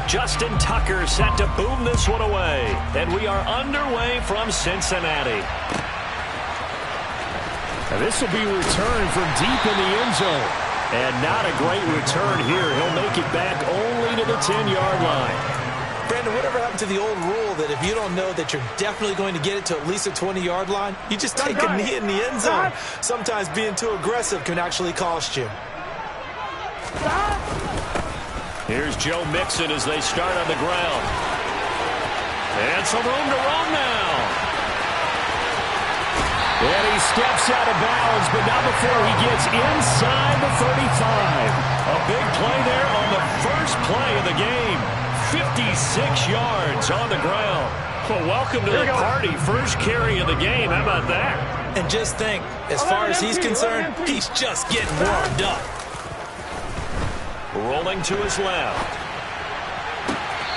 Justin Tucker set to boom this one away. And we are underway from Cincinnati. Now this will be returned from deep in the end zone. And not a great return here. He'll make it back only to the 10-yard line. Brandon, whatever happened to the old rule that if you don't know that you're definitely going to get it to at least a 20-yard line, you just take a knee in the end zone. Sometimes being too aggressive can actually cost you. Here's Joe Mixon as they start on the ground. And some room to run now. And he steps out of bounds, but not before he gets inside the 35. A big play there on the first play of the game. 56 yards on the ground. Well, welcome to the party. First carry of the game. How about that? And just think, as far as he's concerned, he's just getting warmed up. Rolling to his left.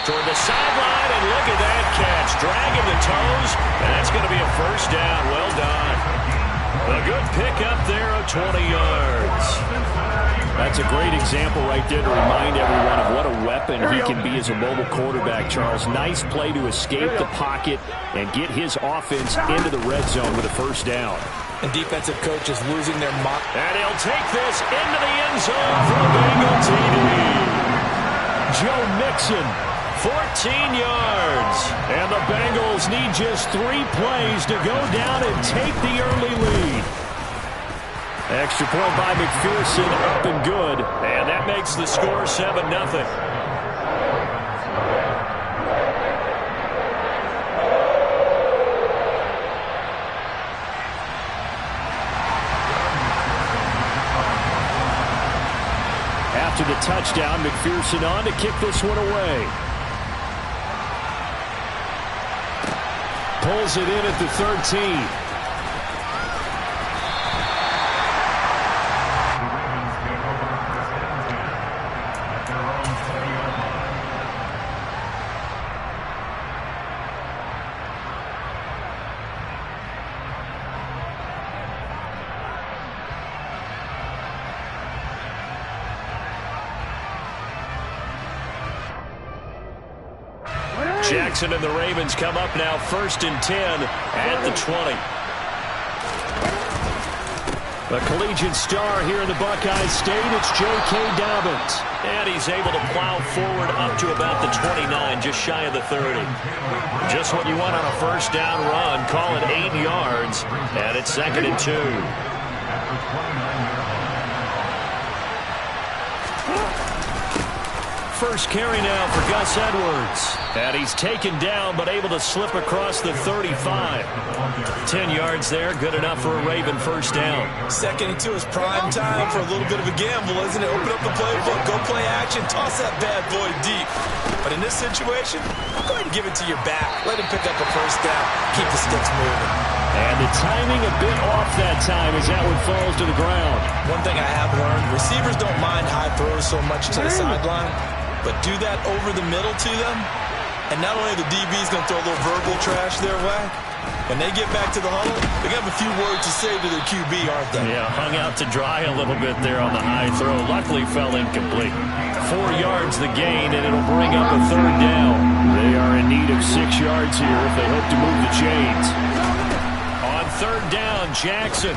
Toward the sideline, and look at that catch. Dragging the toes, and that's going to be a first down. Well done. A good pickup there of 20 yards. That's a great example right there to remind everyone of what a weapon he can be as a mobile quarterback, Charles. Nice play to escape the pocket and get his offense into the red zone with a first down. And defensive coaches losing their mind. And he'll take this into the end zone for a Bengal TD. Joe Mixon, 14 yards. And the Bengals need just 3 plays to go down and take the early lead. Extra point by McPherson, up and good. And that makes the score 7-0. After the touchdown, McPherson on to kick this one away. Pulls it in at the 13. Jackson and the Ravens come up now 1st and 10 at the 20. The collegiate star here in the Buckeye State, it's J.K. Dobbins. And he's able to plow forward up to about the 29, just shy of the 30. Just what you want on a first down run. Call it 8 yards, and it's 2nd and 2. First carry now for Gus Edwards. And he's taken down, but able to slip across the 35. 10 yards there, good enough for a Raven first down. 2nd and 2 is prime time for a little bit of a gamble, isn't it? Open up the playbook, go play action, toss that bad boy deep. But in this situation, go ahead and give it to your back. Let him pick up a first down. Keep the sticks moving. And the timing a bit off that time as that one falls to the ground. One thing I have learned, receivers don't mind high throws so much to the sideline, but do that over the middle to them, and not only the DB's going to throw a little verbal trash their way, when they get back to the huddle, they're going to have a few words to say to their QB, aren't they? Yeah, hung out to dry a little bit there on the high throw. Luckily fell incomplete. 4 yards the gain, and it'll bring up a 3rd down. They are in need of 6 yards here if they hope to move the chains. On 3rd down, Jackson.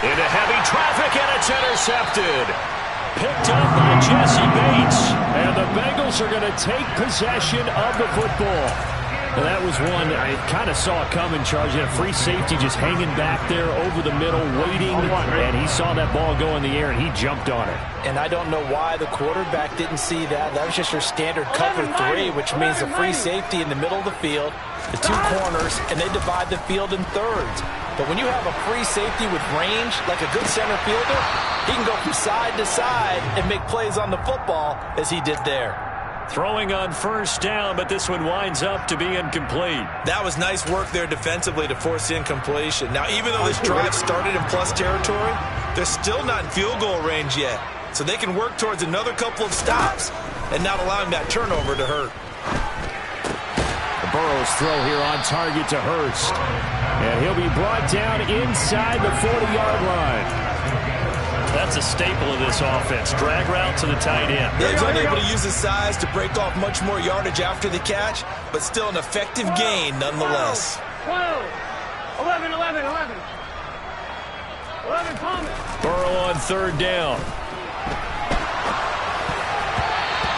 Into heavy traffic, and it's intercepted. Picked up by Jesse Bates. And the Bengals are going to take possession of the football. And that was one I kind of saw it coming, Charles. You had a free safety just hanging back there over the middle, waiting. And he saw that ball go in the air, and he jumped on it. And I don't know why the quarterback didn't see that. That was just your standard cover 3, which means a free safety in the middle of the field, the 2 corners, and they divide the field in thirds. But when you have a free safety with range, like a good center fielder, he can go from side to side and make plays on the football as he did there. Throwing on first down, but this one winds up to be incomplete. That was nice work there defensively to force the incompletion. Now, even though this drive started in plus territory, they're still not in field goal range yet. So they can work towards another couple of stops and not allowing that turnover to hurt. The Burrows throw here on target to Hurst. And he'll be brought down inside the 40-yard line. That's a staple of this offense. Drag route to the tight end. Yeah, he's unable to use his size to break off much more yardage after the catch, but still an effective gain nonetheless. 12, 11, 11, 11. 11, Thomas. Burrow on third down.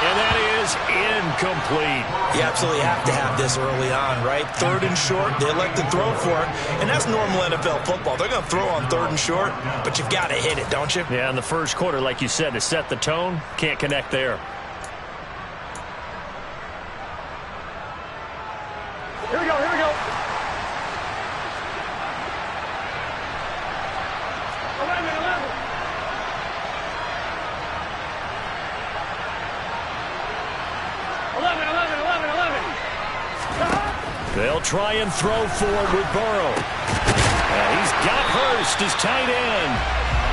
And that is incomplete. You absolutely have to have this early on, right? Third and short, they elect to throw for it, and that's normal NFL football. They're going to throw on third and short, but you've got to hit it, don't you? Yeah, in the first quarter, like you said, to set the tone, can't connect there. Here we go, here we go. 11, 11. 11, 11, 11, 11. They'll try and throw for it with Burrow. And he's got Hurst, his tight end.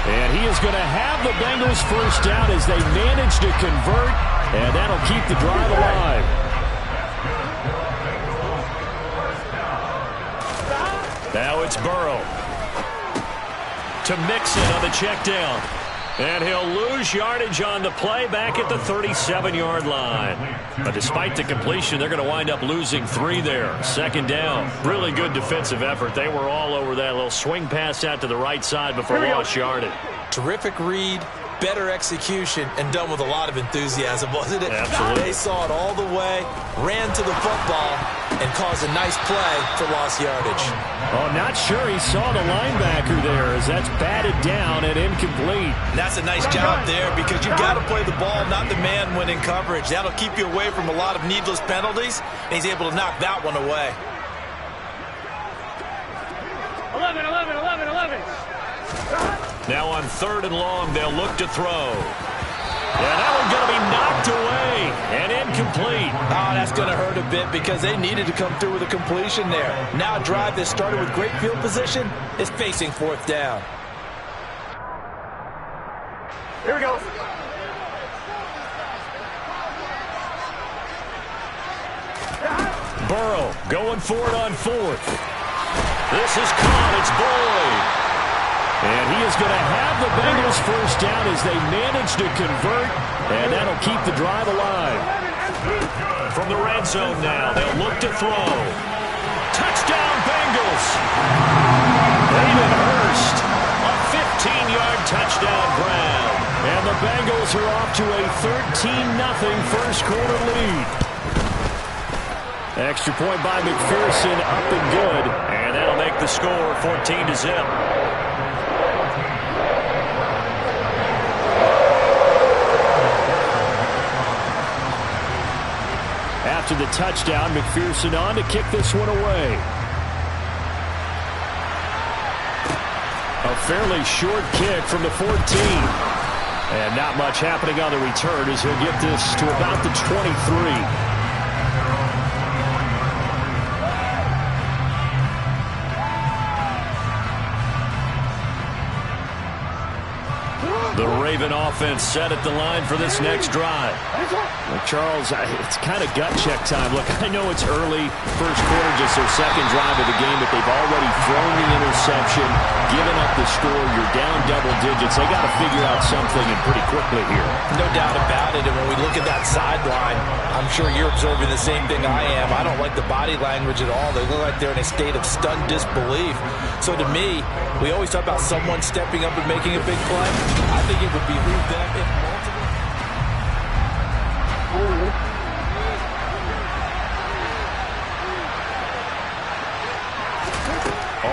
And he is going to have the Bengals first down as they manage to convert. And that'll keep the drive alive. Now it's Burrow. To Mixon on the check down. And he'll lose yardage on the play back at the 37-yard line. But despite the completion, they're going to wind up losing 3 there. Second down. Really good defensive effort. They were all over that little swing pass out to the right side before lost yardage. Terrific read, better execution, and done with a lot of enthusiasm, wasn't it? Absolutely. They saw it all the way, ran to the football, and caused a nice play for lost yardage. Oh, not sure he saw the linebacker there as that's batted down and incomplete. That's a nice job there because you've got to play the ball, not the man when in coverage. That'll keep you away from a lot of needless penalties, and he's able to knock that one away. 11, 11, 11, 11. Now on third and long, they'll look to throw. And that one's going to be knocked away and incomplete. Oh, that's going to hurt a bit because they needed to come through with a completion there. Now a drive that started with great field position is facing fourth down. Here we go. Burrow going for it on fourth. This is caught. It's Boyd. And he is going to have the Bengals first down as they manage to convert, and that'll keep the drive alive. From the red zone now, they'll look to throw. Touchdown, Bengals! David Hurst, a 15-yard touchdown grab. And the Bengals are off to a 13-0 first quarter lead. Extra point by McPherson, up and good, and that'll make the score 14-0. After the touchdown, McPherson on to kick this one away. A fairly short kick from the 14. And not much happening on the return as he'll get this to about the 23. The Raven offense set at the line for this next drive. Well, Charles, it's kind of gut check time. Look, I know it's early, first quarter, just their second drive of the game, but they've already thrown the interception, given up the score. You're down double digits. They got to figure out something and pretty quickly here. No doubt about it. And when we look at that sideline, I'm sure you're observing the same thing I am. I don't like the body language at all. They look like they're in a state of stunned disbelief. So to me, we always talk about someone stepping up and making a big play. I think it would behoove them if multiple.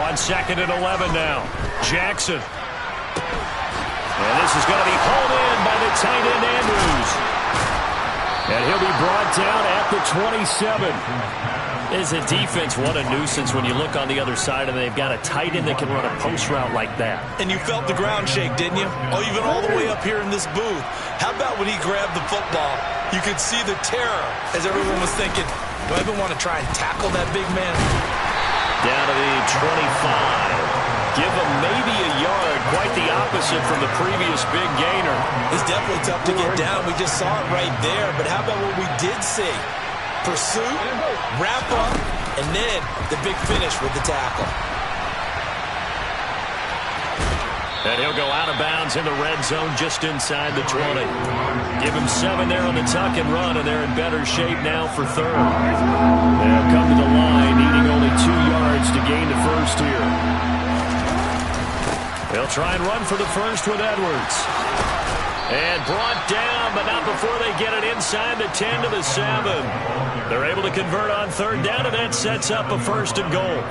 On second and 11 now. Jackson. And this is going to be hauled in by the tight end Andrews. And he'll be brought down at the 27. As a defense, what a nuisance when you look on the other side and they've got a tight end that can run a post route like that. And you felt the ground shake, didn't you? Oh, you've been all the way up here in this booth. How about when he grabbed the football? You could see the terror as everyone was thinking, do I even want to try and tackle that big man? Down to the 25. Give him maybe a yard. Quite the opposite from the previous big gainer. It's definitely tough to get down. We just saw it right there. But how about what we did see? Pursuit, wrap up, and then the big finish with the tackle. And he'll go out of bounds in the red zone just inside the 20. Give him 7 there on the tuck and run, and they're in better shape now for third. They'll come to the line, needing only 2 yards to gain the first here. They'll try and run for the first with Edwards. And brought down, but not before they get it inside the 10 to the 7. They're able to convert on third down, and that sets up a 1st and goal.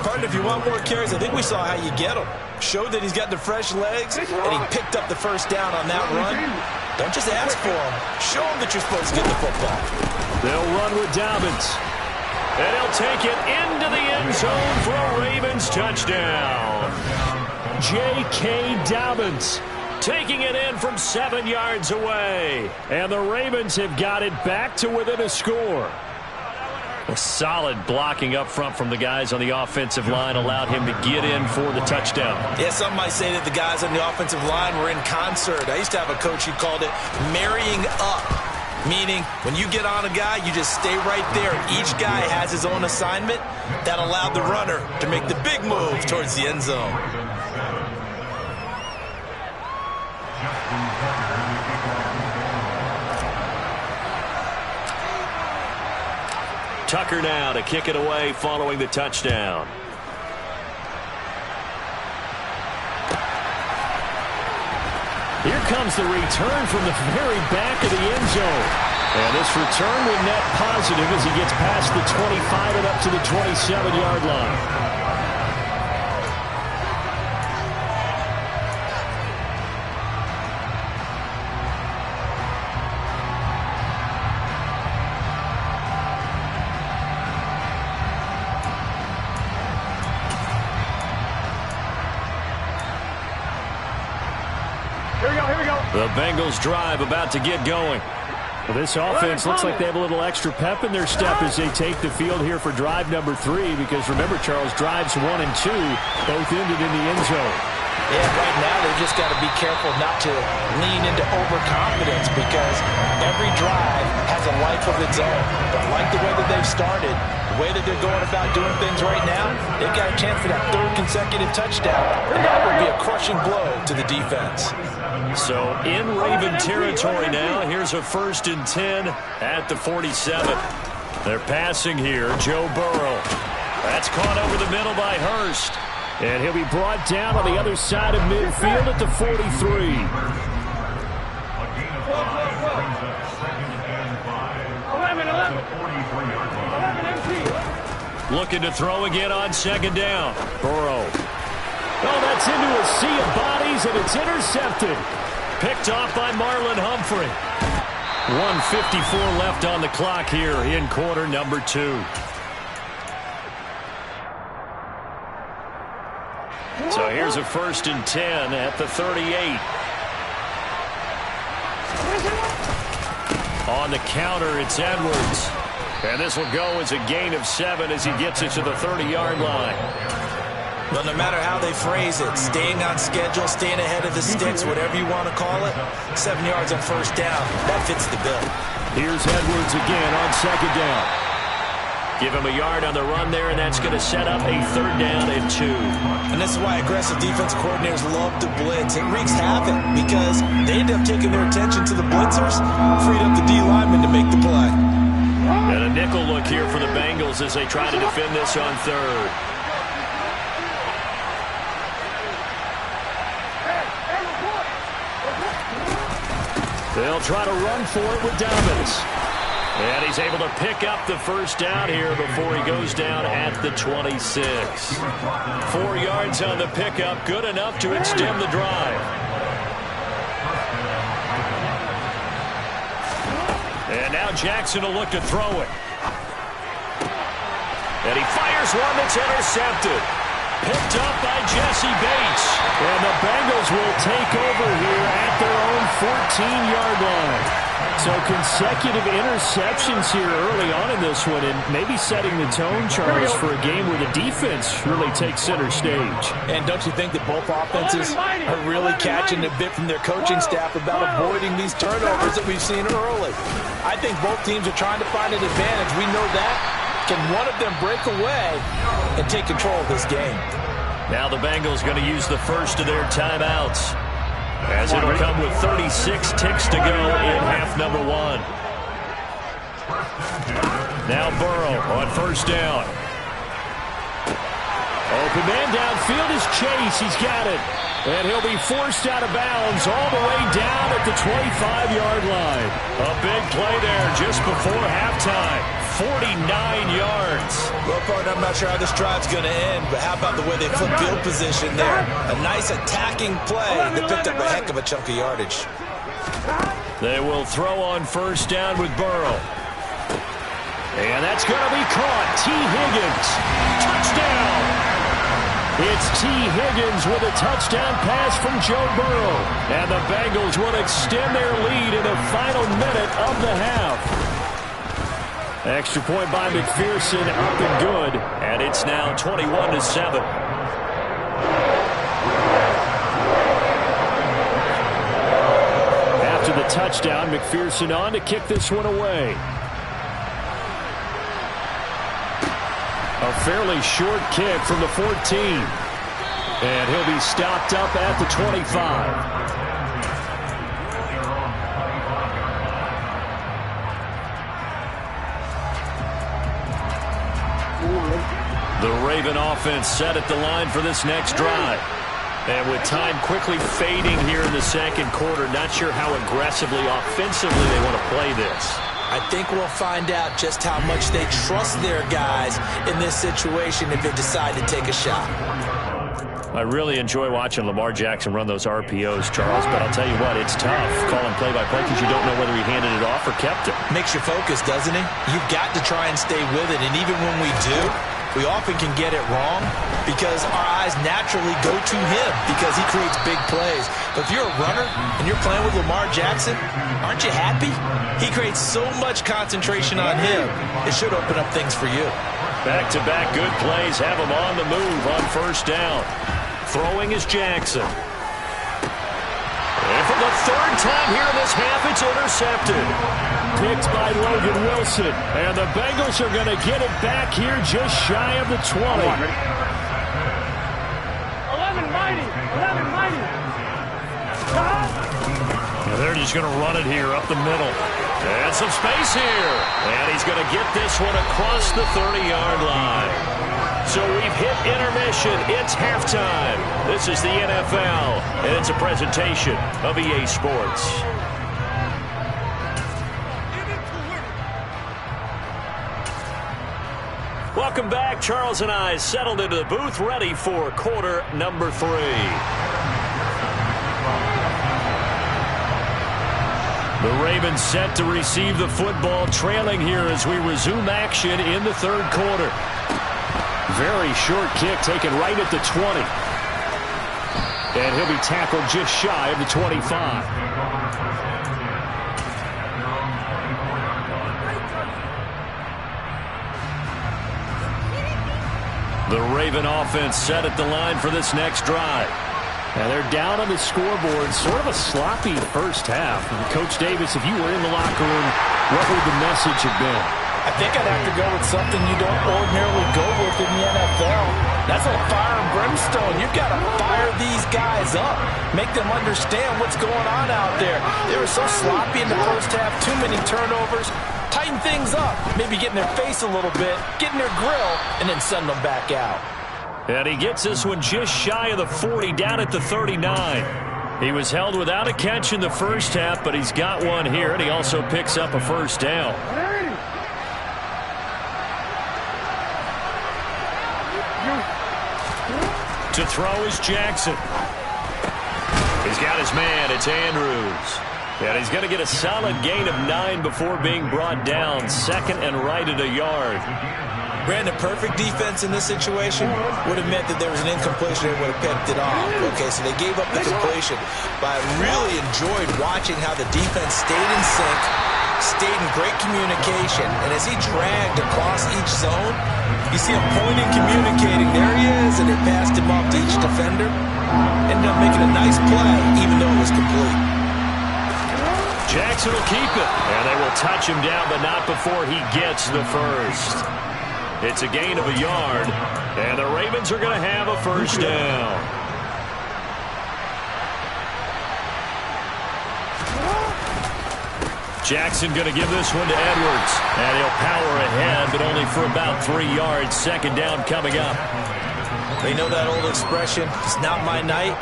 Partner, if you want more carries, I think we saw how you get him. Showed that he's got the fresh legs, and he picked up the first down on that run. Don't just ask for him. Show him that you're supposed to get the football. They'll run with Dobbins. And he'll take it into the end zone for a Ravens touchdown. J.K. Dobbins taking it in from 7 yards away. And the Ravens have got it back to within a score. A solid blocking up front from the guys on the offensive line allowed him to get in for the touchdown. Yeah, some might say that the guys on the offensive line were in concert. I used to have a coach who called it marrying up, meaning when you get on a guy, you just stay right there. Each guy has his own assignment. That allowed the runner to make the big move towards the end zone. Tucker now to kick it away following the touchdown. Here comes the return from the very back of the end zone. And this return will net positive as he gets past the 25 and up to the 27-yard line. The Bengals drive about to get going. Well, this offense looks like they have a little extra pep in their step as they take the field here for drive number 3, because remember, Charles, drives 1 and 2 both ended in the end zone. Yeah, right now they just got to be careful not to lean into overconfidence, because every drive has a life of its own. But like the way that they've started, the way that they're going about doing things right now, they've got a chance for that 3rd consecutive touchdown. And that would be a crushing blow to the defense. So in Raven territory now, here's a 1st and 10 at the 47. They're passing here, Joe Burrow. That's caught over the middle by Hurst. And he'll be brought down on the other side of midfield at the 43. 11. Looking to throw again on 2nd down. Burrow. Oh, that's into a sea of bodies, and it's intercepted. Picked off by Marlon Humphrey. 1:54 left on the clock here in quarter number 2. So here's a 1st and 10 at the 38. On the counter, it's Edwards. And this will go as a gain of 7 as he gets it to the 30-yard line. Well, no matter how they phrase it, staying on schedule, staying ahead of the sticks, whatever you want to call it, 7 yards on 1st down, that fits the bill. Here's Edwards again on 2nd down. Give him a yard on the run there, and that's going to set up a 3rd down and 2. And this is why aggressive defense coordinators love to blitz. It wreaks havoc because they end up taking their attention to the blitzers, freed up the D lineman to make the play. And a nickel look here for the Bengals as they try to defend this on 3rd. They'll try to run for it with Dobbins. And he's able to pick up the 1st down here before he goes down at the 26. 4 yards on the pickup, good enough to extend the drive. And now Jackson will look to throw it. And he fires one that's intercepted. Picked up by Jesse Bates. And the Bengals will take over here at their own 14-yard line. So consecutive interceptions here early on in this one, and maybe setting the tone, Charles, for a game where the defense really takes center stage. And don't you think that both offenses are really catching a bit from their coaching staff about avoiding these turnovers that we've seen early? I think both teams are trying to find an advantage. We know that. Can one of them break away and take control of this game? Now the Bengals going to use the first of their timeouts, as it'll come with 36 ticks to go in half number 1. Now Burrow on first down. Open man downfield is Chase. He's got it. And he'll be forced out of bounds all the way down at the 25-yard line. A big play there just before halftime. 49 yards. Well, partner, I'm not sure how this drive's going to end, but how about the way they flip field position there? A nice attacking play that picked up a heck of a chunk of yardage. They will throw on first down with Burrow. And that's going to be caught. T. Higgins. Touchdown. It's T. Higgins with a touchdown pass from Joe Burrow. And the Bengals will extend their lead in the final minute of the half. Extra point by McPherson, up and good. And it's now 21-7. After the touchdown, McPherson on to kick this one away. A fairly short kick from the 14. And he'll be stopped up at the 25. The Raven offense set at the line for this next drive. And with time quickly fading here in the second quarter, not sure how aggressively, offensively they want to play this. I think we'll find out just how much they trust their guys in this situation if they decide to take a shot. I really enjoy watching Lamar Jackson run those RPOs, Charles, but I'll tell you what, it's tough calling play-by-play because you don't know whether he handed it off or kept it. Makes you focus, doesn't it? You've got to try and stay with it, and even when we do, we often can get it wrong because our eyes naturally go to him because he creates big plays. But if you're a runner and you're playing with Lamar Jackson, aren't you happy? He creates so much concentration on him. It should open up things for you. Back-to-back good plays have him on the move on first down. Throwing is Jackson. And for the third time here in this half, it's intercepted. Picked by Logan Wilson. And the Bengals are going to get it back here just shy of the 20. 11 mighty. 11 mighty. And they're just going to run it here up the middle. And some space here. And he's going to get this one across the 30-yard line. So we've hit intermission. It's halftime. This is the NFL, and it's a presentation of EA Sports. Welcome back. Charles and I settled into the booth, ready for quarter number 3. The Ravens set to receive the football, trailing here as we resume action in the third quarter. Very short kick taken right at the 20. And he'll be tackled just shy of the 25. The Raven offense set at the line for this next drive. And they're down on the scoreboard. Sort of a sloppy first half. And Coach Davis, if you were in the locker room, what would the message have been? I think I'd have to go with something you don't ordinarily go with in the NFL. That's like fire and brimstone. You've got to fire these guys up. Make them understand what's going on out there. They were so sloppy in the first half. Too many turnovers. Tighten things up. Maybe get in their face a little bit. Get in their grill. And then send them back out. And he gets this one just shy of the 40, down at the 39. He was held without a catch in the first half, but he's got one here, and he also picks up a first down. To throw is Jackson. He's got his man. It's Andrews. And he's going to get a solid gain of 9 before being brought down. Second and right at a yard. Brandon, perfect defense in this situation would have meant that there was an incompletion. They would have picked it off. Okay, so they gave up the completion. But I really enjoyed watching how the defense stayed in sync, stayed in great communication. And as he dragged across each zone, you see him pointing, communicating. There he is, and they passed him off to each defender. Ended up making a nice play, even though it was complete. Jackson will keep it. And they will touch him down, but not before he gets the first. It's a gain of a yard, and the Ravens are going to have a first down. Jackson going to give this one to Edwards, and he'll power ahead, but only for about 3 yards. Second down coming up. They know that old expression, it's not my night.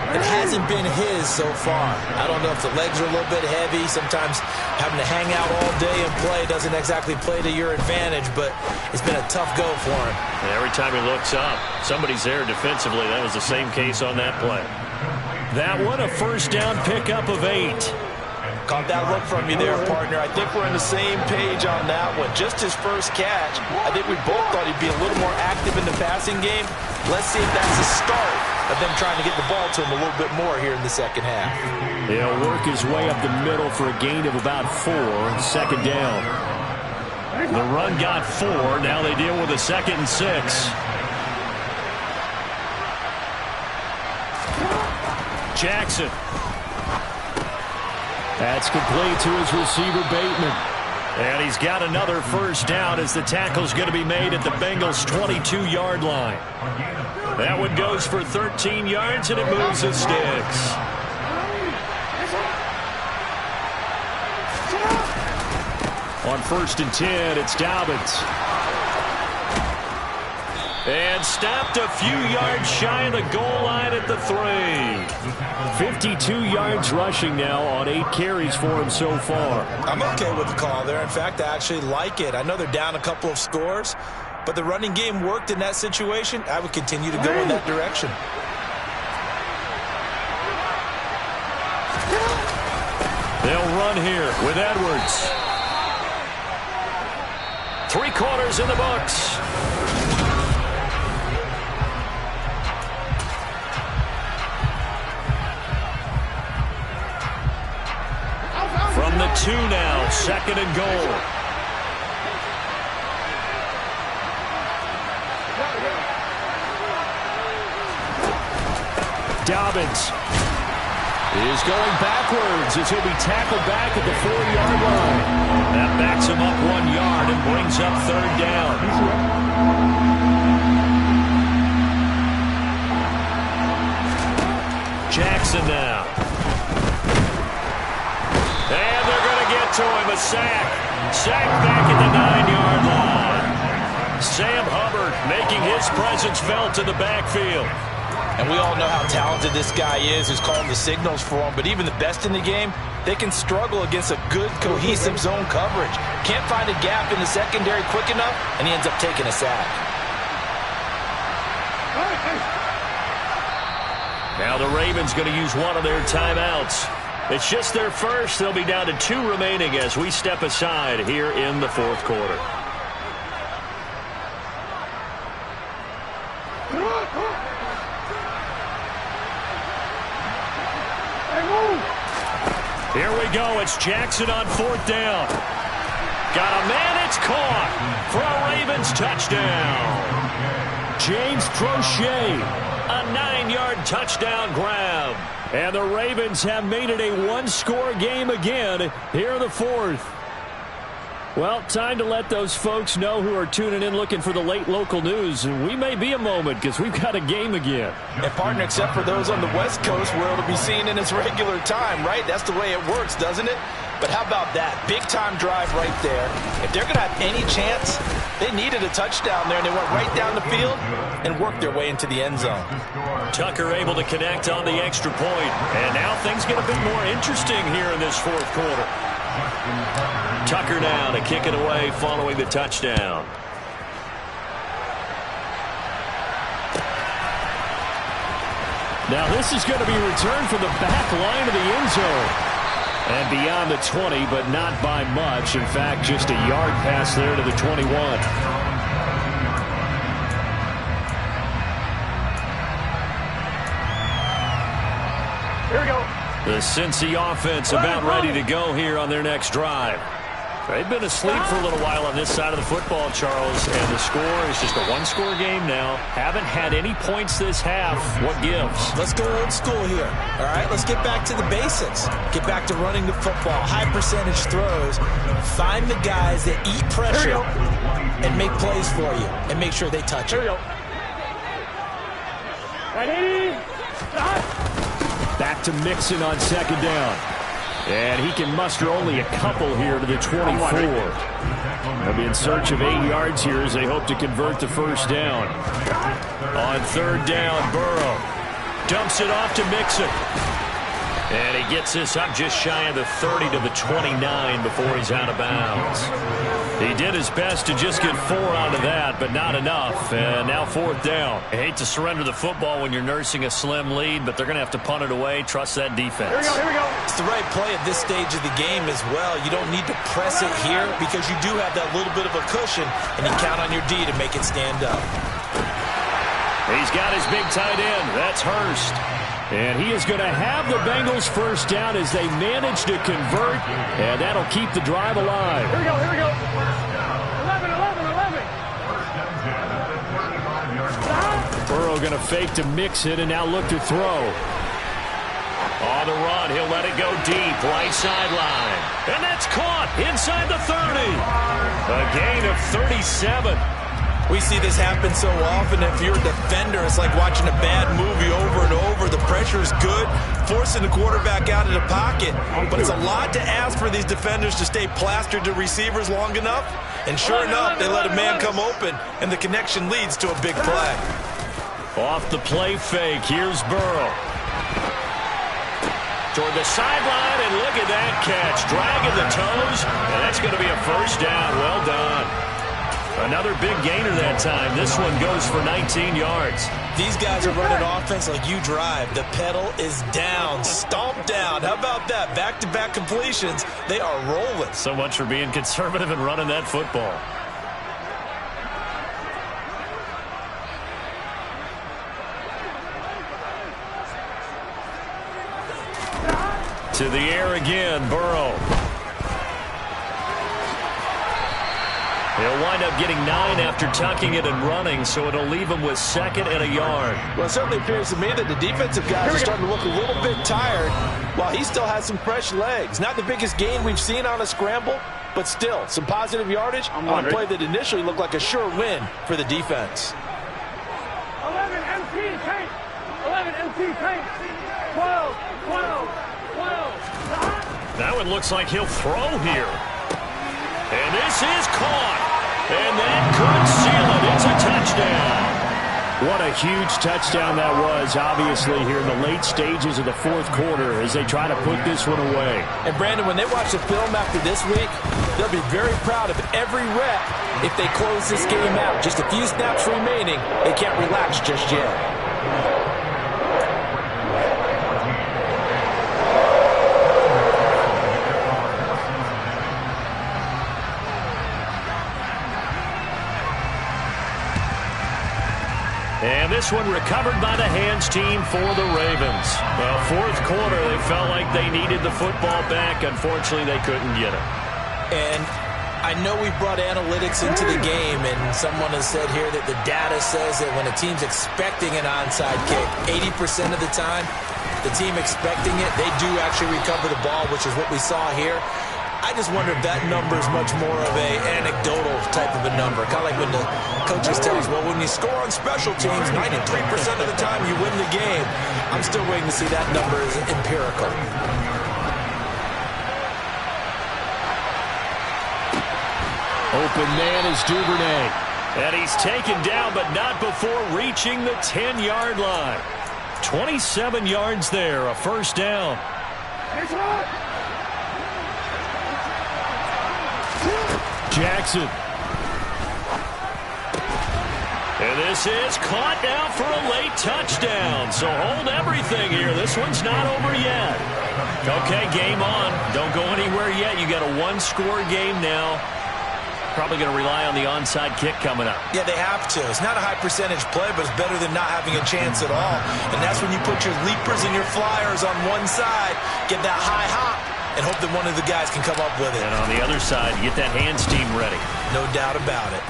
It hasn't been his so far. I don't know if the legs are a little bit heavy. Sometimes having to hang out all day and play doesn't exactly play to your advantage, but it's been a tough go for him. And every time he looks up, somebody's there defensively. That was the same case on that play. That one, a first down pickup of 8. Caught that look from you there, partner. I think we're on the same page on that one. Just his first catch. I think we both thought he'd be a little more active in the passing game. Let's see if that's the start of them trying to get the ball to him a little bit more here in the second half. He'll work his way up the middle for a gain of about 4. Second down. The run got 4. Now they deal with a 2nd and 6. Jackson. That's complete to his receiver, Bateman. And he's got another first down as the tackle's going to be made at the Bengals' 22-yard line. That one goes for 13 yards, and it moves the sticks. On 1st and 10, it's Dobbins. And stopped a few yards shy of the goal line at the 3. 52 yards rushing now on 8 carries for him so far. I'm okay with the call there. In fact, I actually like it. I know they're down a couple of scores, but the running game worked in that situation. I would continue to go in that direction. They'll run here with Edwards. 3 quarters in the books. From the 2 now, 2nd and goal. Dobbins is going backwards as he'll be tackled back at the 4-yard line. That backs him up 1 yard and brings up 3rd down. Jackson now. And they're going to get to him. A sack. Sack back at the 9-yard line. Sam Hubbard making his presence felt in the backfield. And we all know how talented this guy is who's calling the signals for him. But even the best in the game, they can struggle against a good, cohesive zone coverage. Can't find a gap in the secondary quick enough, and he ends up taking a sack. Now the Ravens going to use one of their timeouts. It's just their first. They'll be down to 2 remaining as we step aside here in the 4th quarter. Here we go. It's Jackson on 4th down. Got a man. It's caught for a Ravens touchdown. James Prochet, a 9-yard touchdown grab. And the Ravens have made it a 1-score game again here in the 4th. Well, time to let those folks know who are tuning in looking for the late local news. We may be a moment because we've got a game again. And, partner, except for those on the West Coast where it'll be seen in its regular time, right? That's the way it works, doesn't it? But how about that? Big-time drive right there. If they're going to have any chance, they needed a touchdown there, and they went right down the field and worked their way into the end zone. Tucker able to connect on the extra point. And now things get a bit more interesting here in this 4th quarter. Tucker now to kick it away following the touchdown. Now this is going to be returned from the back line of the end zone. And beyond the 20, but not by much. In fact, just a yard pass there to the 21. Here we go. The Cincy offense about ready to go here on their next drive. They've been asleep for a little while on this side of the football, Charles, and the score is just a one-score game now. Haven't had any points this half. What gives? Let's go old school here. All right, let's get back to the basics. Get back to running the football, high percentage throws. Find the guys that eat pressure and make plays for you and make sure they touch it. Back to Mixon on second down. And he can muster only a couple here to the 24. They'll be in search of 8 yards here as they hope to convert the first down. On third down, Burrow dumps it off to Mixon. And he gets this up just shy of the 30 to the 29 before he's out of bounds. He did his best to just get 4 out of that, but not enough. And now fourth down. I hate to surrender the football when you're nursing a slim lead, but they're going to have to punt it away. Trust that defense. Here we go. It's the right play at this stage of the game as well. You don't need to press it here because you do have that little bit of a cushion, and you count on your D to make it stand up. He's got his big tight end. That's Hurst. And he is going to have the Bengals first down as they manage to convert, and that'll keep the drive alive. Here we go. 11. Burrow going to fake to Mixon and now look to throw. On the run, he'll let it go deep, right sideline. And that's caught inside the 30. A gain of 37. We see this happen so often. If you're a defender, it's like watching a bad movie over and over. The pressure is good, forcing the quarterback out of the pocket. But it's a lot to ask for these defenders to stay plastered to receivers long enough. And sure enough, they let a man come open, and the connection leads to a big play. Off the play fake, here's Burrow. Toward the sideline, and look at that catch. Dragging the toes, and that's going to be a first down. Well done. Another big gainer that time. This one goes for 19 yards. These guys are running offense like you drive. The pedal is down, stomped down. How about that? Back-to-back completions. They are rolling. So much for being conservative and running that football. To the air again, Burrow. He'll wind up getting 9 after tucking it and running, so it'll leave him with 2nd and a yard. Well, it certainly appears to me that the defensive guys are starting to look a little bit tired while he still has some fresh legs. Not the biggest gain we've seen on a scramble, but still some positive yardage on a play that initially looked like a sure win for the defense. 11 MT paint. 11 MT paint. 12. That one looks like he'll throw here. And this is caught. And that could seal it. It's a touchdown. What a huge touchdown that was, obviously, here in the late stages of the fourth quarter as they try to put this one away. And, Brandon, when they watch the film after this week, they'll be very proud of every rep if they close this game out. Just a few snaps remaining. They can't relax just yet. And this one recovered by the hands team for the Ravens. Well, fourth quarter, they felt like they needed the football back. Unfortunately, they couldn't get it. And I know we brought analytics into the game, and someone has said here that the data says that when a team's expecting an onside kick, 80% of the time, the team expecting it, they do actually recover the ball, which is what we saw here. I just wonder if that number is much more of a anecdotal type of a number. Kind of like when the coaches tell us, well, when you score on special teams, 93% of the time you win the game. I'm still waiting to see that number is empirical. Open man is Duvernay. And he's taken down, but not before reaching the 10-yard line. 27 yards there, a first down. Jackson. And this is caught now for a late touchdown. So hold everything here. This one's not over yet. Okay, game on. Don't go anywhere yet. You got a one-score game now. Probably going to rely on the onside kick coming up. Yeah, they have to. It's not a high percentage play, but it's better than not having a chance at all. And that's when you put your leapers and your flyers on one side, get that high hop, and hope that one of the guys can come up with it. And on the other side, get that hands team ready. No doubt about it.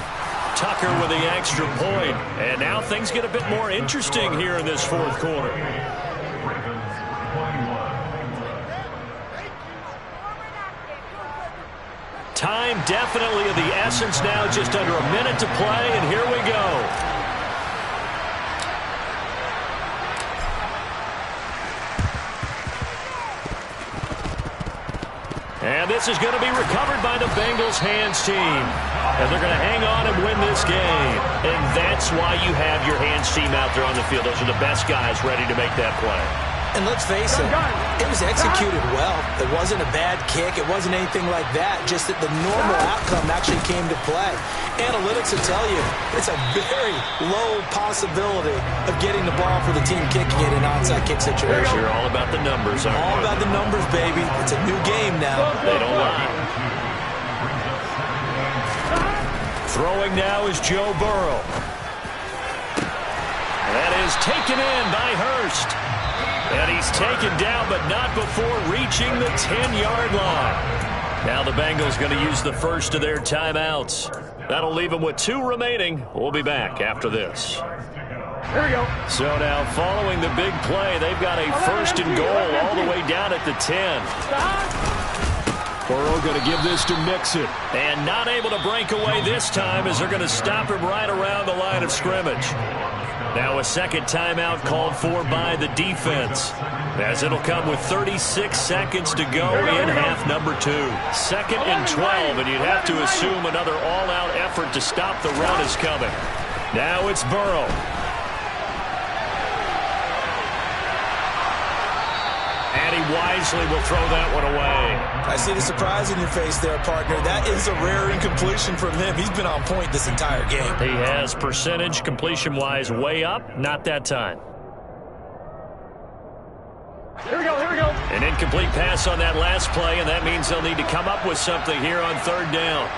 Tucker with the extra point. And now things get a bit more interesting here in this fourth quarter. Time definitely of the essence now, just under a minute to play, and here we go. And this is going to be recovered by the Bengals hands team. And they're going to hang on and win this game. And that's why you have your hands team out there on the field. Those are the best guys ready to make that play. And let's face it, it was executed well. It wasn't a bad kick. It wasn't anything like that. Just that the normal outcome actually came to play. Analytics will tell you it's a very low possibility of getting the ball for the team kicking it in an onside kick situation. You're all about the numbers, aren't you? All about the numbers, baby. It's a new game now. They don't lie. Throwing now is Joe Burrow. That is taken in by Hurst. And he's taken down, but not before reaching the 10-yard line. Now the Bengals going to use the first of their timeouts. That'll leave them with 2 remaining. We'll be back after this. Here we go. So now following the big play, they've got a first and goal all the way down at the 10. Burrow going to give this to Mixon. And not able to break away this time as they're going to stop him right around the line of scrimmage. Now a second timeout called for by the defense, as it'll come with 36 seconds to go in half number 2. 2nd and 12, and you'd have to assume another all-out effort to stop the run is coming. Now it's Burrow. And he wisely will throw that one away. I see the surprise in your face there, partner. That is a rare incompletion from him. He's been on point this entire game. He has percentage completion-wise way up. Not that time. Here we go, here we go. An incomplete pass on that last play, and that means they'll need to come up with something here on 3rd down.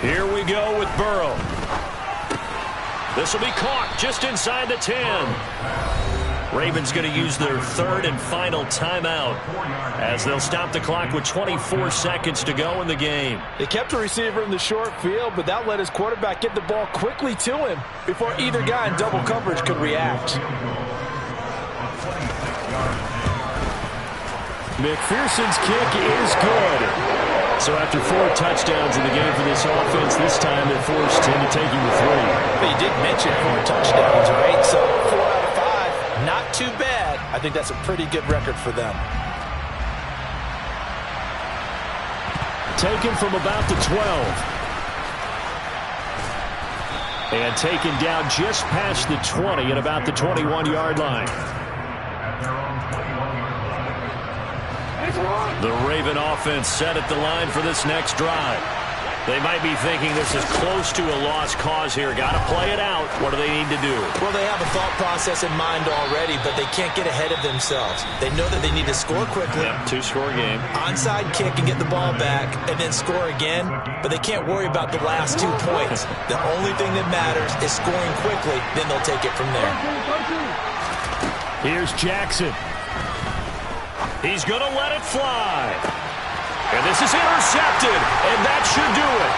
Here we go with Burrow. This will be caught just inside the 10. Ravens going to use their 3rd and final timeout as they'll stop the clock with 24 seconds to go in the game. They kept a receiver in the short field, but that let his quarterback get the ball quickly to him before either guy in double coverage could react. McPherson's kick is good. So after 4 touchdowns in the game for this offense, this time they're forced into taking the 3. But you did mention 4 touchdowns, right? So 4 out of 5, not too bad. I think that's a pretty good record for them. Taken from about the 12. And taken down just past the 20 at about the 21-yard line. The Raven offense set at the line for this next drive. They might be thinking this is close to a lost cause here. Got to play it out. What do they need to do? Well, they have a thought process in mind already, but they can't get ahead of themselves. They know that they need to score quickly. Yep, 2-score game. Onside kick and get the ball back and then score again, but they can't worry about the last 2 points. The only thing that matters is scoring quickly, then they'll take it from there. Here's Jackson. He's going to let it fly. And this is intercepted, and that should do it.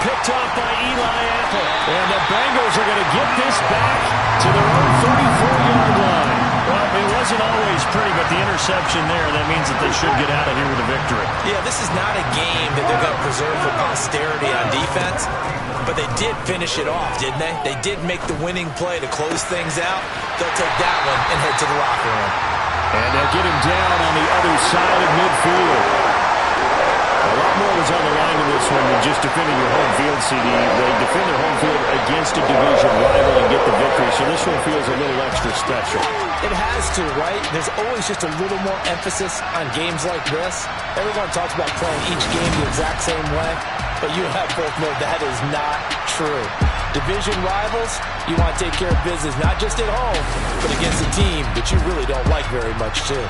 Picked off by Eli Apple. And the Bengals are going to get this back to their own 34-yard line. Well, it wasn't always pretty, but the interception there, that means that they should get out of here with a victory. Yeah, this is not a game that they're going to preserve for posterity on defense, but they did finish it off, didn't they? They did make the winning play to close things out. They'll take that one and head to the locker room. And they'll get him down on the other side of midfield. A lot more was on the line in this one than just defending your home field, CD. They defend their home field against a division rival and get the victory, so this one feels a little extra special. It has to, right? There's always just a little more emphasis on games like this. Everyone talks about playing each game the exact same way, but you and I both know that is not true. Division rivals, you want to take care of business not just at home, but against a team that you really don't like very much, too.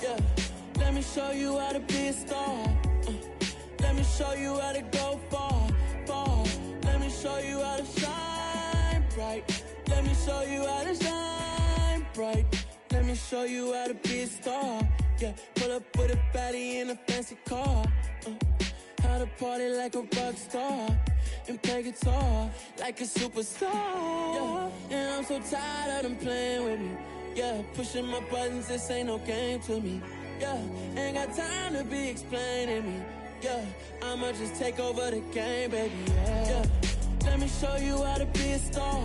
Yeah, let me show you how to be a star. Let me show you how to go far, far. Let me show you how to shine bright. Let me show you how to shine bright. Let me show you how to be a star. Yeah, pull up with a baddie in a fancy car. How to party like a rock star and play guitar like a superstar. Yeah, and I'm so tired of them playing with me. Yeah, pushing my buttons, this ain't no game to me. Yeah, ain't got time to be explaining me. Yeah, I'ma just take over the game, baby. Yeah, let me show you how to be a star.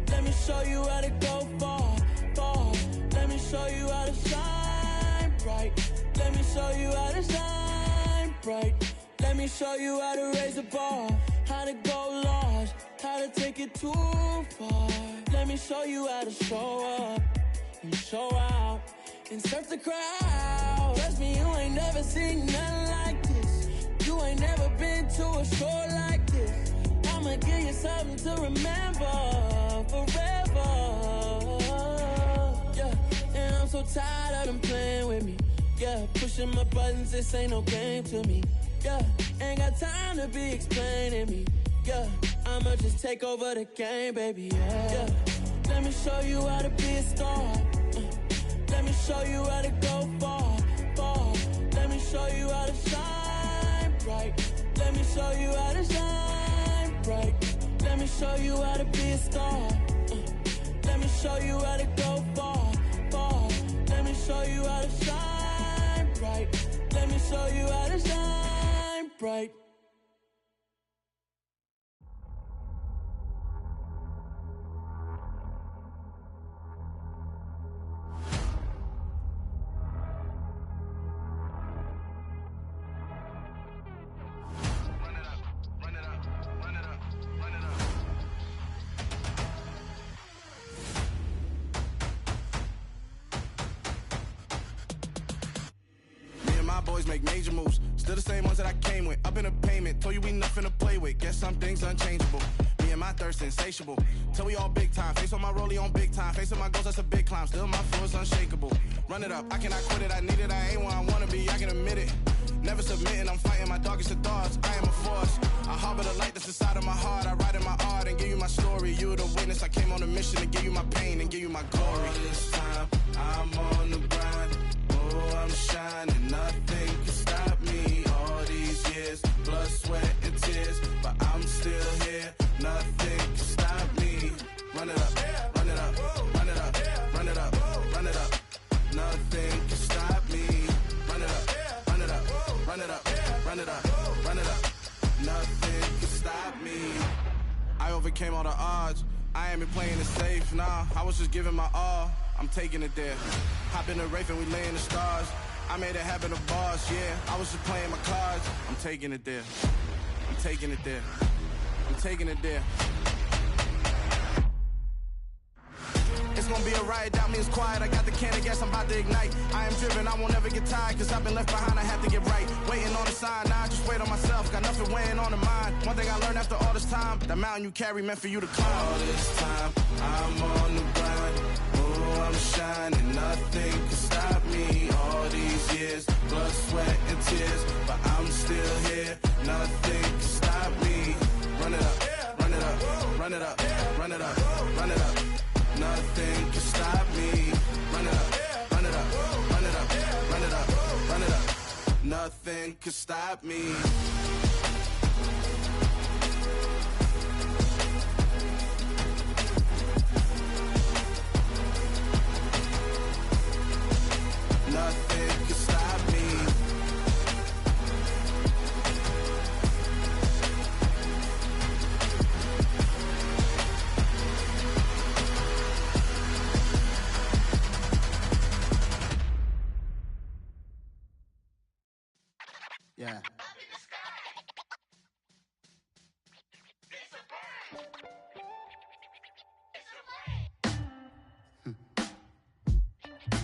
Let me show you how to go far, far. Let me show you how to shine bright. Let me show you how to shine bright. Let me show you how to raise the bar, how to go large, how to take it too far. Let me show you how to show up and show out and surf the crowd. Trust me, you ain't never seen nothing like this. You ain't never been to a show like this. I'ma give you something to remember forever. Yeah, and I'm so tired of them playing with me. Yeah, pushing my buttons, this ain't no game to me. Yeah, ain't got time to be explaining me. Yeah, I'ma just take over the game, baby. Yeah, let me show you how to be a star. Let me show you how to go far, far. Let me show you how to shine bright. Let me show you how to shine bright. Let me show you how to be a star. Let me show you how to go far, far. Let me show you how to shine bright. Let me show you how to shine bright. Boys make major moves, still the same ones that I came with. Up in the payment, told you we nothing to play with. Guess some things unchangeable. Me and my thirst insatiable. Till we all big time. Face on my rollie on big time. Facing my goals, that's a big climb. Still my flow is unshakable. Run it up, I cannot quit it. I need it, I ain't where I wanna be. I can admit it. Never submitting, I'm fighting my darkest of thoughts. I am a force. I harbor the light that's inside of my heart. I write in my art and give you my story. You the witness. I came on a mission to give you my pain and give you my glory. All this time, I'm on the grind. Oh, I'm shining. Nothing can stop me. All these years, blood, sweat, and tears, but I'm still here. Nothing can stop me. Run it up, run it up, run it up, run it up, run it up. Nothing can stop me. Run it up, run it up, run it up, run it up, run it up. Nothing can stop me. I overcame all the odds. I ain't been playing it safe, nah. I was just giving my all. I'm taking it there. Hop in the Wraith and we lay in the stars. I made it happen to boss, yeah. I was just playing my cards. I'm taking it there. I'm taking it there. I'm taking it there. It's gonna be a riot, doubt me it's quiet. I got the can of gas, I'm about to ignite. I am driven, I won't ever get tired, cause I've been left behind, I have to get right. Waiting on the sign, now I just wait on myself. Got nothing weighing on the mind. One thing I learned after all this time, the mountain you carry meant for you to climb. All this time, I'm on the grind. Oh, I'm shining, nothing can stop me. All these years, blood, sweat, and tears, but I'm still here. Nothing can stop me. Run it up, run it up, run it up, run it up, run it up. Nothing can stop me. Run it up, run it up, run it up, run it up, run it up. Nothing can stop me. Nothing can stop me. Yeah.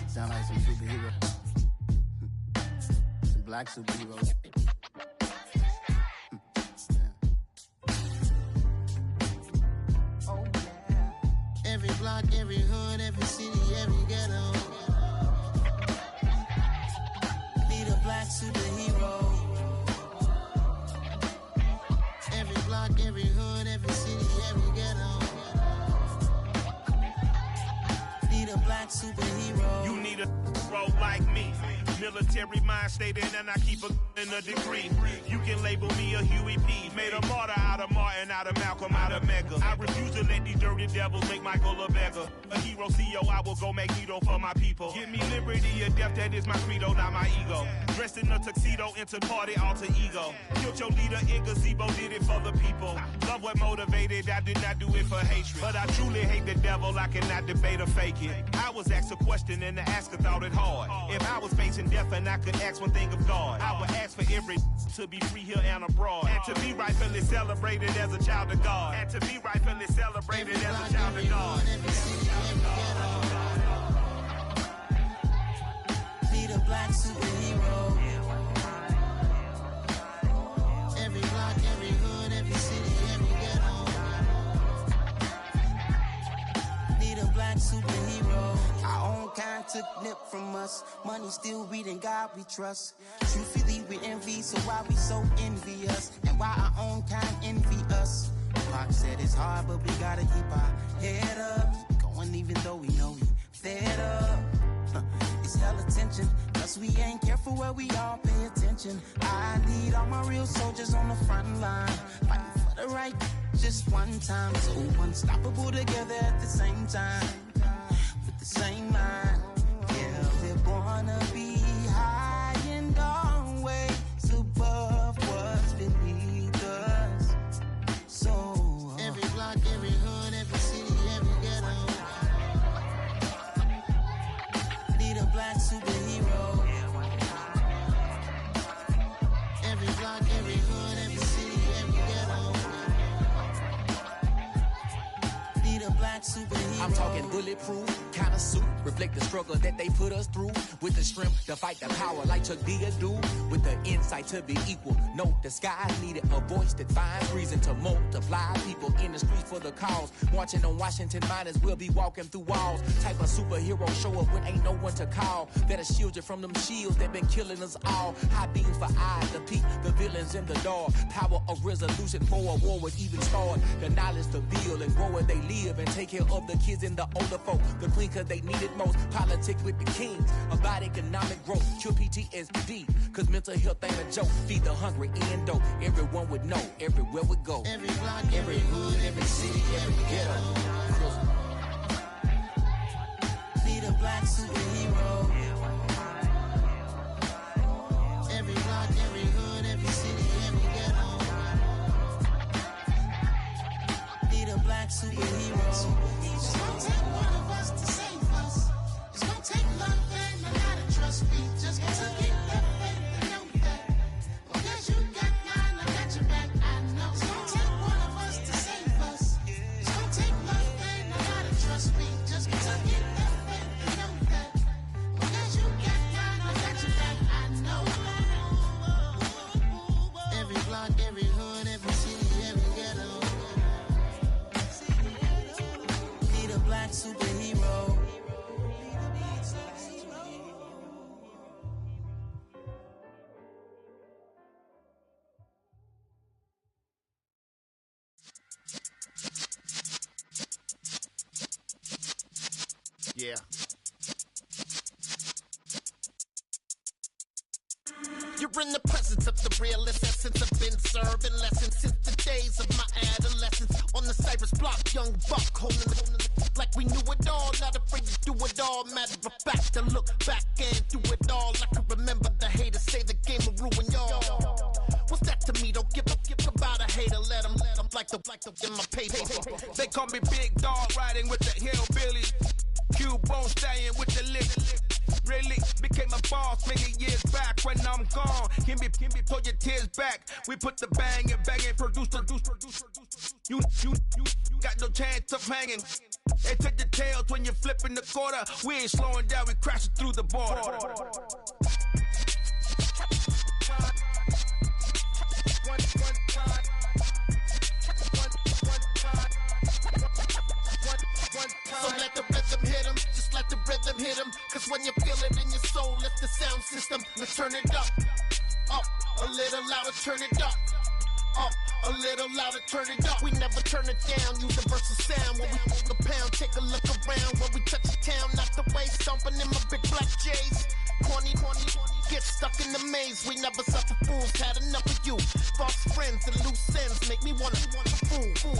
Sound like some superheroes. Some black superheroes. Oh, yeah. Every block, every hood, every city, every ghetto. black superhero. Every block, every hood, every city, every ghetto. Need a black superhero. You need a bro like me. Military mind stated, and I keep in a degree. You can label me a Huey P. Made a martyr out of Martin, out of Malcolm, out of Mega. I refuse to let these dirty devils make Michael a beggar. A hero CEO, I will go Magneto for my people. Give me liberty or death, that is my credo, not my ego. Dressed in a tuxedo, into party alter ego. Killed your leader in gazebo, did it for the people. Love what motivated, I did not do it for hatred. But I truly hate the devil, I cannot debate or fake it. I was asked a question and the asker thought it hard. If I was facing death and I could ask one thing of God, I would ask for every to be free here and abroad, and to be rightfully celebrated as a child of God, and to be rightfully celebrated as a child of God. Need a black superhero. Every block, every hood, every city, every ghetto. Need a black superhero. Our own kind took nip from us. Money still reading God we trust. Truthfully we envy, so why we so envious? And why our own kind envy us? Pac said it's hard, but we gotta keep our head up. Going even though we know we fed up. It's hella tension, plus we ain't careful where we all pay attention. I need all my real soldiers on the front line, fighting for the right just one time. So unstoppable together at the same time, with the same mind. Yeah, we're born to be high and always above what's beneath us. So every block, every hood, every city, every ghetto. Need a black superhero. Every block, every hood, every city, every ghetto. Need a black superhero. I'm talking bulletproof kind of suit, reflect the struggle that they put us through, with the strength to fight the power like Chuck D do, with the insight to be equal. No, the skies needed a voice that finds reason to multiply people in the streets for the cause. Marching on Washington miners, we'll be walking through walls. Type of superhero show up when ain't no one to call. That'll shield you from them shields that been killing us all. High beams for eyes to peek the villains in the dark. Power of resolution for a war would even start. The knowledge to build and grow where they live and take care of the kids and the older folk. The clean cause they need it most. Politics with the kings about economic growth. Cure PTSD cause mental health ain't a joke. Feed the hungry and dope. Everyone would know everywhere we go. Every block, every hood, every city, every ghetto. Need a black superhero. Every block, every hood, every city, every ghetto. Need a black superhero. It's gonna take one of us to save us. It's gonna take love and a lot of trust. We just gotta get that faith and know that. Because you got mine, I got your back, I know. It's gonna take one of us to save us. It's gonna take love and a lot of trust. We just gotta get that faith and know that. Because you got mine, I got your back, I know. Every block, every hood, every city, every ghetto. Need a black superhero. Yeah. You're in the presence of the realest essence. I've been serving lessons since the days of my adolescence. On the Cypress block, young buck holding like we knew it all. Not afraid to do it all. Matter of fact, I look back and do it all. I can remember the haters say the game will ruin y'all. What's that to me? Don't give about a hater. Let them like the in my paper. They call me Big Dog, riding with the hillbillies. Cubone staying with the lick. Really became a boss many years back. When I'm gone, can be pull your tears back. We put the bang and produce. You got no chance of hanging. They take the tails when you're flipping the quarter. We ain't slowing down, we crashing through the border. So let the rhythm hit him, just let the rhythm hit him. Cause when you feel it in your soul, lift the sound system, let's turn it up. Up, a little louder, turn it up. Up, a little louder, turn it up. We never turn it down, universal sound. When we move the pound, take a look around. When we touch the town, not the way, stomping in my big black J's. Corny, get stuck in the maze. We never suffer fools, had enough of you. False friends and loose ends make me wanna fool.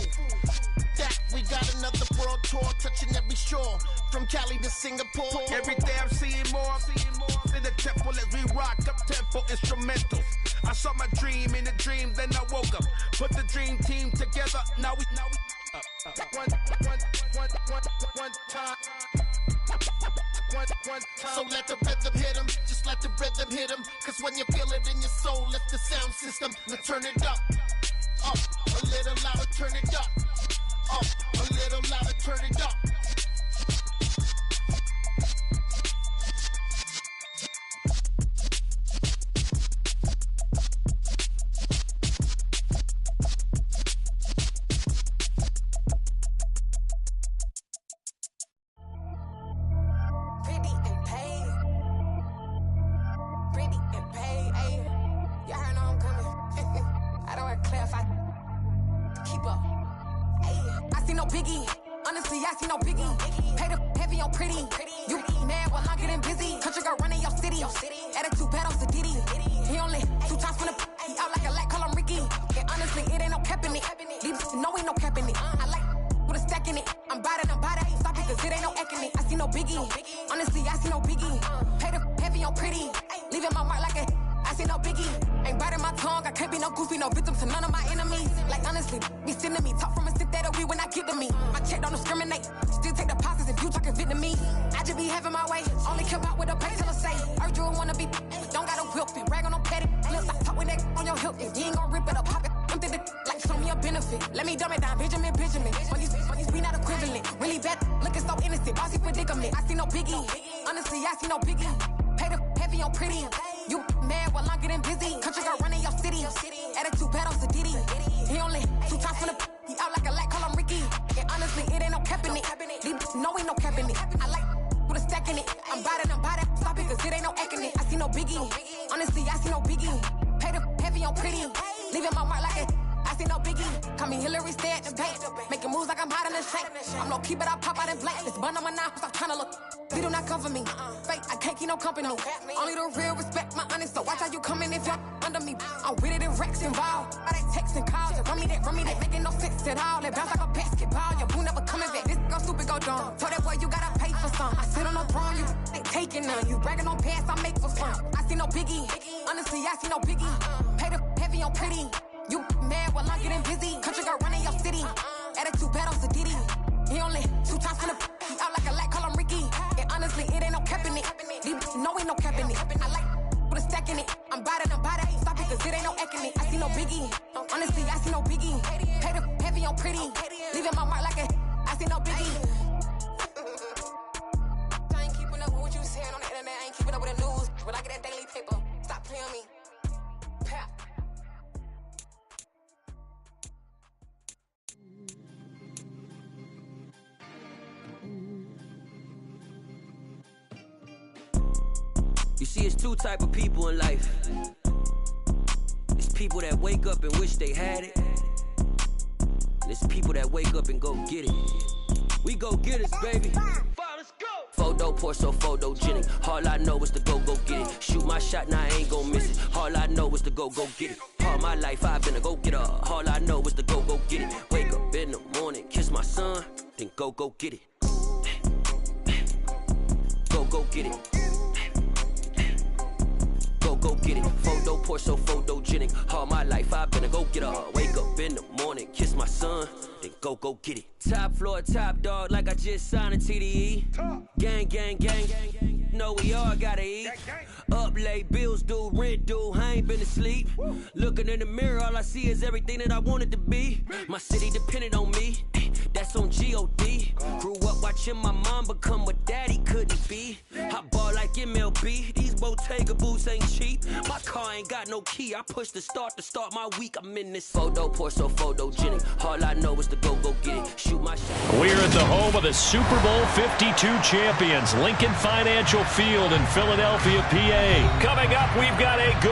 That we got another world tour, touching every shore, from Cali to Singapore. Every day I'm seeing more in the temple as we rock up tempo instrumentals. I saw my dream in a dream, then I woke up. Put the dream team together, now we one time. So let the rhythm hit him, just let the rhythm hit him. Cause when you feel it in your soul, lift the sound system, let's turn it up. Up, a little louder, turn it up. Up, a little louder, turn it up. Only the real respect my honest, so watch how you coming if you're under me. I'm with it in Rex involved. All they texting calls, run me that, making no sense at all. It bounce like a basketball, your boo never coming back. This go stupid, go dumb. Told that boy you gotta pay for some. I sit on no throne, you ain't taking none. You bragging on pants, I make for fun. I see no biggie, honestly, I see no biggie. Pay the heavy on pretty. You mad while I'm getting busy. Country girl running your city. Attitude bad on Sadiddy. He only 2 times from the he out like a lack, call him Ricky. And honestly, it ain't no cap in it. No, ain't no cap in it. I like put a stack in it. I'm bout it. Stop it, cause it ain't no acting it. I see no biggie. Honestly, I see no biggie. Pay the heavy on pretty. Leaving my mark like a I see no biggie. I ain't keeping up with what you saying on the internet. I ain't keeping up with the news. But I get that daily paper. Stop playing on me. Pap. You see, it's 2 type of people in life. It's people that wake up and wish they had it. And it's people that wake up and go get it. We go get it, baby. Let's go. Photo poor, so photogenic. All I know is to go get it. Shoot my shot, now I ain't gon' miss it. All I know is to go get it. All my life I've been a go-getter. All I know is to go get it. Wake up in the morning, kiss my son, then go get it. Go get it. Go get it. Photo poor, so photogenic. All my life I've been a go-getter. Wake up in the morning, kiss my son, then go get it. Top floor, top dog, like I just signed a TDE. Gang. Know we all gotta eat. Up late, bills due, rent due, I ain't been asleep. Looking in the mirror, all I see is everything that I wanted to be. My city depended on me. That's that's on G.O.D. Grew up watching my mom become what daddy couldn't be. I ball like MLB, these Bottega boots ain't cheap. My car ain't got no key, I push the start to start my week. I'm in this photo, pour so photogenic. All I know is to go get it, shoot my shot. We're at the home of the Super Bowl 52 champions, Lincoln Financial Field in Philadelphia, PA. Coming up, we've got a good